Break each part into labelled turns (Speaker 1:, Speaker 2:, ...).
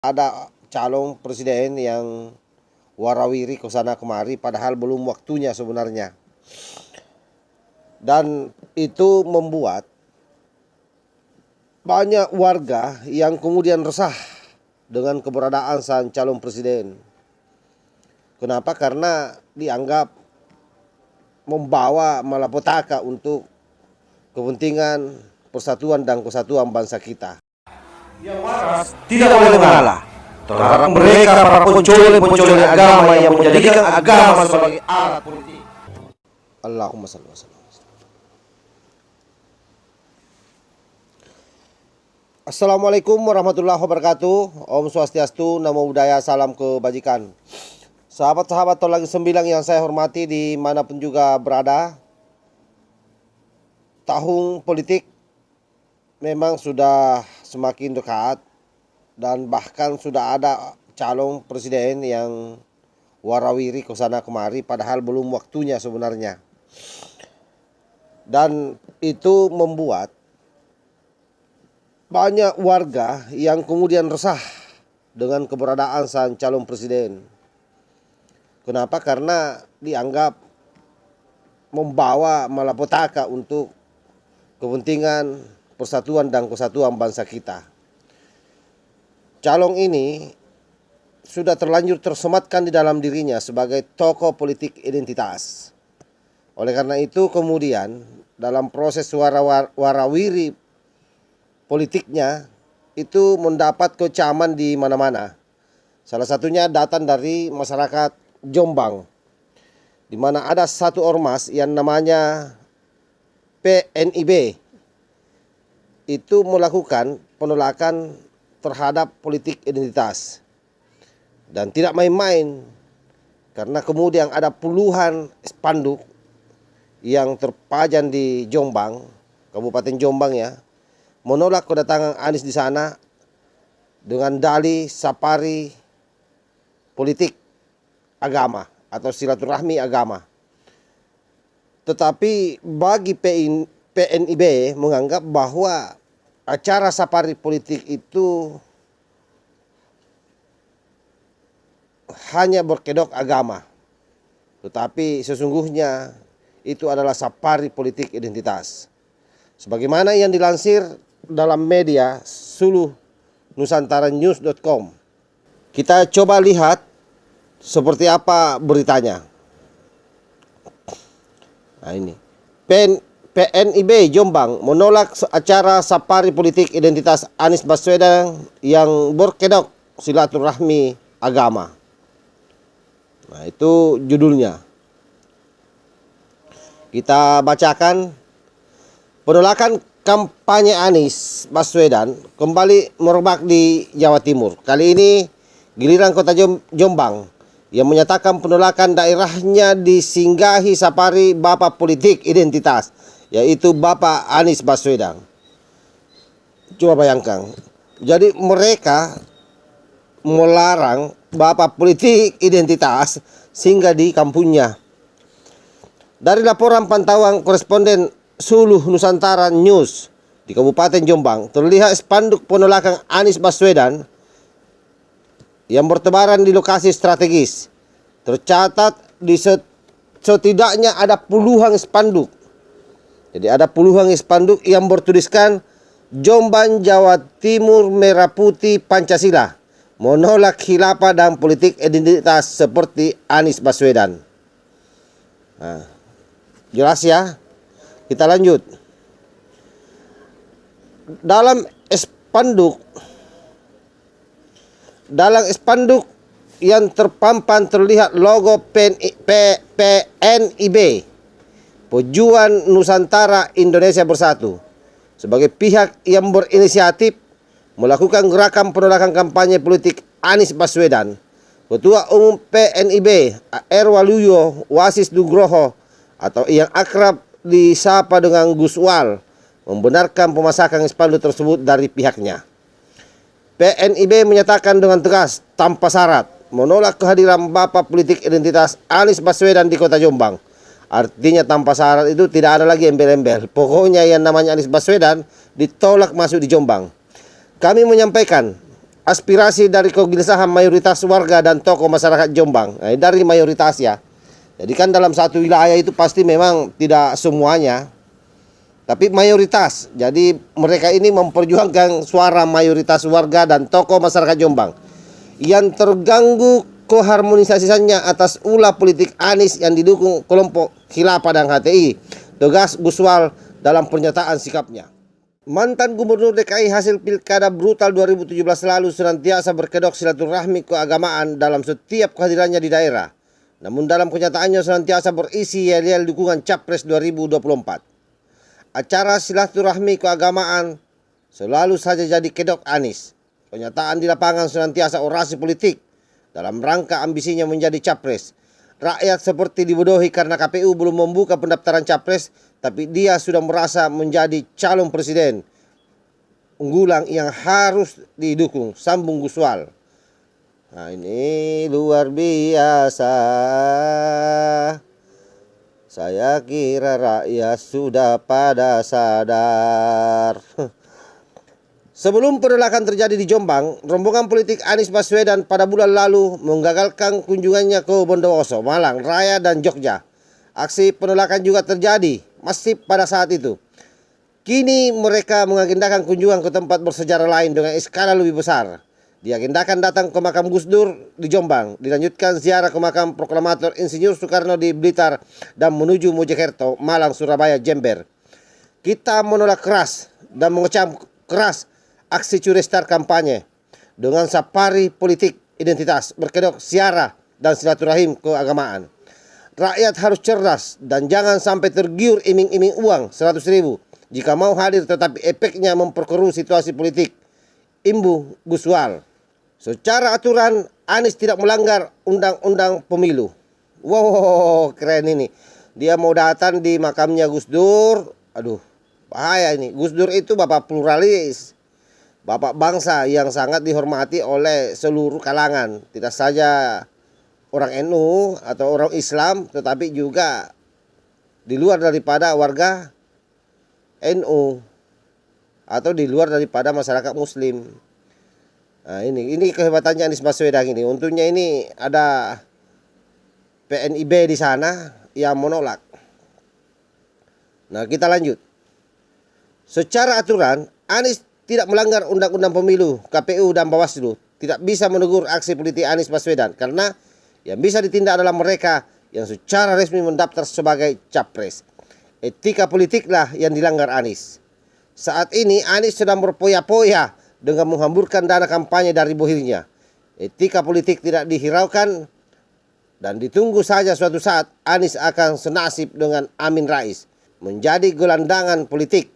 Speaker 1: Ada calon presiden yang warawiri ke sana kemari padahal belum waktunya sebenarnya. Dan itu membuat banyak warga yang kemudian resah dengan keberadaan sang calon presiden. Kenapa? Karena dianggap membawa malapetaka untuk kepentingan persatuan dan kesatuan bangsa kita.
Speaker 2: Yang waras tidak boleh mengalah terhadap mereka para pencoleng agama yang menjadikan agama sebagai alat politik.
Speaker 1: Allahumma salli wa sallam. Assalamualaikum warahmatullahi wabarakatuh. Om Swastiastu, Namo Buddhaya, salam kebajikan. Sahabat-sahabat Tolang Sembilang yang saya hormati dimanapun juga berada, tahun politik memang sudah semakin dekat dan bahkan sudah ada calon presiden yang warawiri ke sana kemari padahal belum waktunya sebenarnya. Dan itu membuat banyak warga yang kemudian resah dengan keberadaan sang calon presiden. Kenapa? Karena dianggap membawa malapetaka untuk kepentingan persatuan dan kesatuan bangsa kita. Calon ini sudah terlanjur tersematkan di dalam dirinya sebagai tokoh politik identitas. Oleh karena itu kemudian dalam proses warawiri politiknya itu mendapat kecaman di mana-mana. Salah satunya datang dari masyarakat Jombang, di mana ada satu ormas yang namanya PNIB itu melakukan penolakan terhadap politik identitas. Dan tidak main-main, karena kemudian ada puluhan spanduk yang terpajang di Jombang, Kabupaten Jombang ya, menolak kedatangan Anies di sana dengan dalih safari politik agama atau silaturahmi agama. Tetapi bagi PNIB menganggap bahwa acara safari politik itu hanya berkedok agama, tetapi sesungguhnya itu adalah safari politik identitas. Sebagaimana yang dilansir dalam media suluhnusantaranews.com. Kita coba lihat seperti apa beritanya. Nah ini, PNIB Jombang menolak acara safari politik identitas Anies Baswedan yang berkedok silaturahmi agama. Nah itu judulnya. Kita bacakan. Penolakan kampanye Anies Baswedan kembali merebak di Jawa Timur. Kali ini giliran kota Jombang yang menyatakan penolakan daerahnya disinggahi safari bapak politik identitas, yaitu Bapak Anies Baswedan. Coba bayangkan, jadi mereka melarang bapak politik identitas singgah di kampungnya. Dari laporan pantauan koresponden Suluh Nusantara News di Kabupaten Jombang, terlihat spanduk penolakan Anies Baswedan yang bertebaran di lokasi strategis. Tercatat di setidaknya ada puluhan spanduk. Jadi ada puluhan spanduk yang bertuliskan Jombang, Jawa Timur, Merah Putih, Pancasila, menolak khilafah dan politik identitas seperti Anies Baswedan. Nah, jelas ya. Kita lanjut. Dalam spanduk yang terpampang terlihat logo PNIB, Pejuang Nusantara Indonesia Bersatu, sebagai pihak yang berinisiatif melakukan gerakan penolakan kampanye politik Anies Baswedan. Ketua Umum PNIB Erwaluyo Wasis Nugroho atau yang akrab disapa dengan Gus Wal membenarkan pemasakan spanduk tersebut dari pihaknya. PNIB menyatakan dengan tegas tanpa syarat menolak kehadiran bapak politik identitas Anies Baswedan di kota Jombang. Artinya tanpa syarat itu tidak ada lagi embel-embel. Pokoknya yang namanya Anies Baswedan ditolak masuk di Jombang. Kami menyampaikan aspirasi dari kegelisahan mayoritas warga dan tokoh masyarakat Jombang. Nah, dari mayoritas ya. Jadi kan dalam satu wilayah itu pasti memang tidak semuanya, tapi mayoritas. Jadi mereka ini memperjuangkan suara mayoritas warga dan tokoh masyarakat Jombang yang terganggu keharmonisasinya atas ulah politik Anies yang didukung kelompok Khilafah dan HTI. Tegas Guswal dalam pernyataan sikapnya. Mantan Gubernur DKI hasil Pilkada brutal 2017 lalu senantiasa berkedok silaturahmi keagamaan dalam setiap kehadirannya di daerah. Namun dalam kenyataannya senantiasa berisi yel-yel dukungan Capres 2024. Acara silaturahmi keagamaan selalu saja jadi kedok Anies. Kenyataan di lapangan senantiasa orasi politik dalam rangka ambisinya menjadi Capres. Rakyat seperti dibodohi karena KPU belum membuka pendaftaran Capres, tapi dia sudah merasa menjadi calon presiden unggulan yang harus didukung, sambung Guswal. Nah, ini luar biasa. Saya kira rakyat sudah pada sadar. Sebelum penolakan terjadi di Jombang, rombongan politik Anies Baswedan pada bulan lalu menggagalkan kunjungannya ke Bondowoso, Malang, Raya, dan Jogja. Aksi penolakan juga terjadi masif pada saat itu. Kini mereka mengagendakan kunjungan ke tempat bersejarah lain dengan skala lebih besar. Diagendakan datang ke makam Gus Dur di Jombang, dilanjutkan ziarah ke makam Proklamator Insinyur Soekarno di Blitar, dan menuju Mojokerto, Malang, Surabaya, Jember. Kita menolak keras dan mengecam keras aksi curi star kampanye dengan safari politik identitas berkedok ziarah dan silaturahim keagamaan. Rakyat harus cerdas dan jangan sampai tergiur iming-iming uang 100.000 jika mau hadir, tetapi efeknya memperkeruh situasi politik. Imbu Guswal. Secara aturan Anies tidak melanggar undang-undang pemilu. Wow, keren ini. Dia mau datang di makamnya Gus Dur. Aduh, bahaya ini. Gus Dur itu bapak pluralis, bapak bangsa yang sangat dihormati oleh seluruh kalangan. Tidak saja orang NU atau orang Islam, tetapi juga di luar daripada warga NU atau di luar daripada masyarakat Muslim. Nah, ini kehebatannya Anies Baswedan ini. Untungnya ini ada PNIB di sana yang menolak. Nah, kita lanjut. Secara aturan Anies tidak melanggar undang-undang pemilu, KPU dan Bawaslu tidak bisa menegur aksi politik Anies Baswedan karena yang bisa ditindak adalah mereka yang secara resmi mendaftar sebagai capres. Etika politiklah yang dilanggar Anies. Saat ini Anies sedang berpoya-poya dengan menghamburkan dana kampanye dari bohirnya. Etika politik tidak dihiraukan dan ditunggu saja suatu saat Anies akan senasib dengan Amin Rais, menjadi gelandangan politik,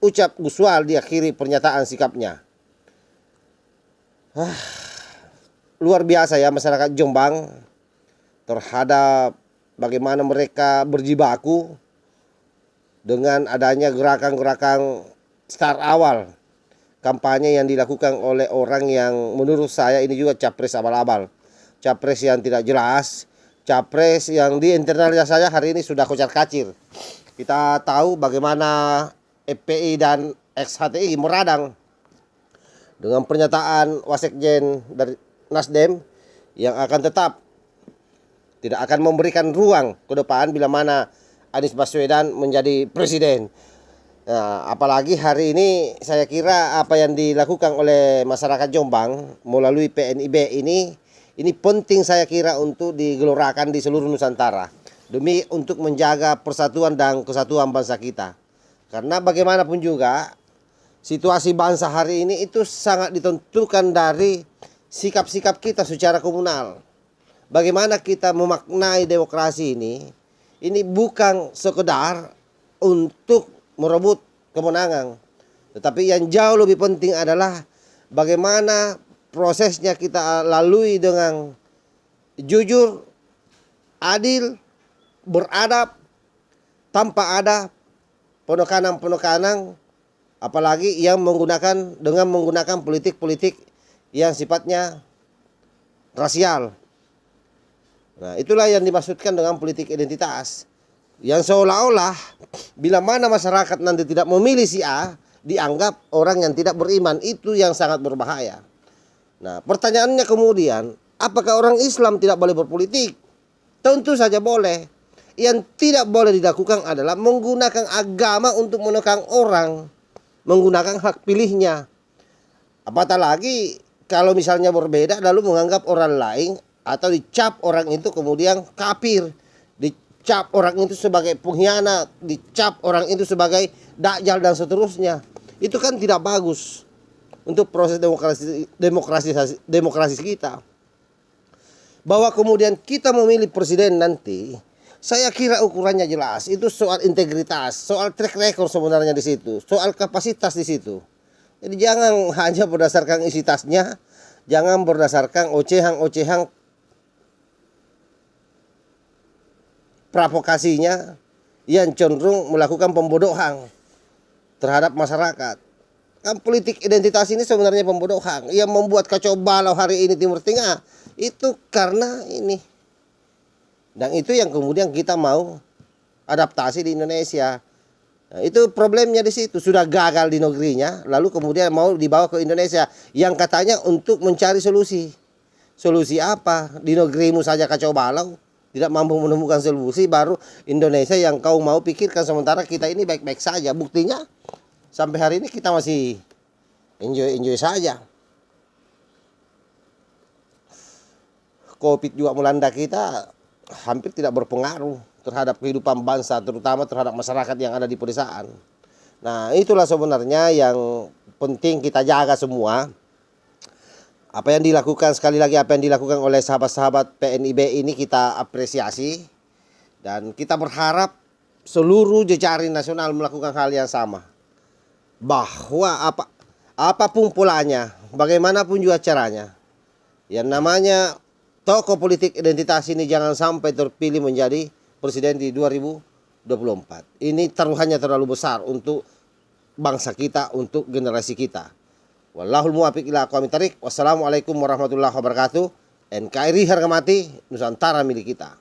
Speaker 1: ucap Guswal diakhiri pernyataan sikapnya. Luar biasa ya masyarakat Jombang terhadap bagaimana mereka berjibaku dengan adanya gerakan-gerakan start awal kampanye yang dilakukan oleh orang yang menurut saya ini juga capres abal-abal. Capres yang tidak jelas, capres yang di internalnya saya hari ini sudah kocar-kacir. Kita tahu bagaimana FPI dan ex-HTI meradang dengan pernyataan Wasekjen dari Nasdem yang akan tetap tidak akan memberikan ruang ke depan bila mana Anies Baswedan menjadi presiden. Nah, apalagi hari ini saya kira apa yang dilakukan oleh masyarakat Jombang melalui PNIB ini penting saya kira untuk digelorakan di seluruh Nusantara demi untuk menjaga persatuan dan kesatuan bangsa kita. Karena bagaimanapun juga situasi bangsa hari ini itu sangat ditentukan dari sikap-sikap kita secara komunal. Bagaimana kita memaknai demokrasi ini bukan sekedar untuk merebut kemenangan, tetapi yang jauh lebih penting adalah bagaimana prosesnya kita lalui dengan jujur, adil, beradab, tanpa ada penekanan-penekanan, apalagi yang menggunakan politik-politik yang sifatnya rasial. Nah, itulah yang dimaksudkan dengan politik identitas. Yang seolah-olah bila mana masyarakat nanti tidak memilih si A, dianggap orang yang tidak beriman, itu yang sangat berbahaya. Nah, pertanyaannya kemudian, apakah orang Islam tidak boleh berpolitik? Tentu saja boleh. Yang tidak boleh dilakukan adalah menggunakan agama untuk menekan orang, menggunakan hak pilihnya. Apatah lagi kalau misalnya berbeda lalu menganggap orang lain atau dicap orang itu kemudian kafir, dicap orang itu sebagai pengkhianat, dicap orang itu sebagai dajjal dan seterusnya. Itu kan tidak bagus untuk proses demokrasi kita. Bahwa kemudian kita memilih presiden nanti, saya kira ukurannya jelas. Itu soal integritas, soal track record sebenarnya di situ, soal kapasitas di situ. Jadi jangan hanya berdasarkan isi tasnya, jangan berdasarkan ocehan-ocehan provokasinya yang cenderung melakukan pembodohan terhadap masyarakat. Kan politik identitas ini sebenarnya pembodohan. Yang membuat kacau balau hari ini Timur Tengah itu karena ini. Dan itu yang kemudian kita mau adaptasi di Indonesia. Nah, itu problemnya di situ. Sudah gagal di negerinya, lalu kemudian mau dibawa ke Indonesia yang katanya untuk mencari solusi. Solusi apa? Di negerimu saja kacau balau, tidak mampu menemukan solusi, baru Indonesia yang kau mau pikirkan, sementara kita ini baik-baik saja. Buktinya sampai hari ini kita masih enjoy saja. Covid juga melanda kita, hampir tidak berpengaruh terhadap kehidupan bangsa, terutama terhadap masyarakat yang ada di pedesaan. Nah, itulah sebenarnya yang penting kita jaga semua. Apa yang dilakukan, sekali lagi apa yang dilakukan oleh sahabat-sahabat PNIB ini kita apresiasi. Dan kita berharap seluruh jejaring nasional melakukan hal yang sama. Bahwa apapun polanya, bagaimanapun juga caranya, yang namanya tokoh politik identitas ini jangan sampai terpilih menjadi presiden di 2024. Ini taruhannya terlalu besar untuk bangsa kita, untuk generasi kita. Wallahul muwaffiq ila aqwamit thariq. Wassalamualaikum warahmatullahi wabarakatuh. NKRI harga mati, Nusantara milik kita.